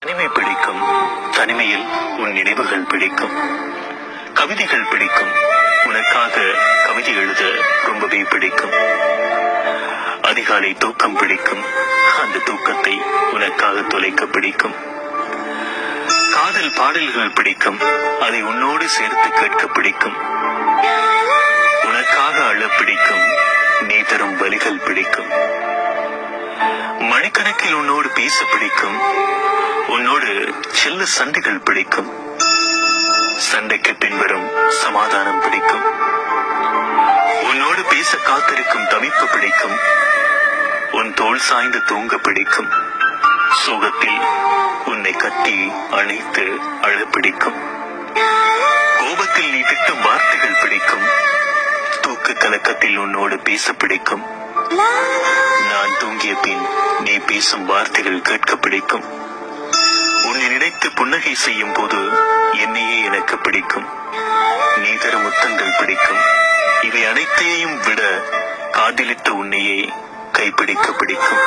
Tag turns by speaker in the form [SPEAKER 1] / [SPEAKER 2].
[SPEAKER 1] தனிமை பிடிக்கும், தனிமையில் உன் நினைவுகள் பிடிக்கும். கவிதைகள் பிடிக்கும், உனக்காக கவிதை எழுத ரொம்பவே பிடிக்கும். அதிகாலை தூக்கம் பிடிக்கும், அந்த தூக்கத்தை உனக்காக தொலைக்க பிடிக்கும். காதல் பாடல்கள் பிடிக்கும், அதை உன்னோடு சேர்த்து கேட்க பிடிக்கும். உனக்காக அழ பிடிக்கும், நீ தரும் வலிகள் பிடிக்கும். மணிக்கணக்கில் உன்னோடு பேச பிடிக்கும், உன்னோடு செல்ல சண்டைகள் பிடிக்கும். சண்டைக்கு பின்வரும் சமாதானம் பிடிக்கும். உன்னோடு பேச காத்திருக்கும் தவிப்பு பிடிக்கும். உன் தோள் சாய்ந்து தூங்க பிடிக்கும். சோகத்தில் உன்னை கட்டி அணைத்து அழ பிடிக்கும். கோபத்தில் நீ திட்டும் வார்த்தைகள் பிடிக்கும். தூக்க கலக்கத்தில் உன்னோடு பேச பிடிக்கும். நான் தூங்கிய பின் நீ பேசும் வார்த்தைகள் கேட்க பிடிக்கும். உன்னை நினைத்து புன்னகை செய்யும் போது என்னையே எனக்கு பிடிக்கும். நீ தரும் முத்தங்கள் பிடிக்கும். இவை அனைத்தையும் விட காதலித்த உன்னையே கைப்பிடிக்க பிடிக்கும்.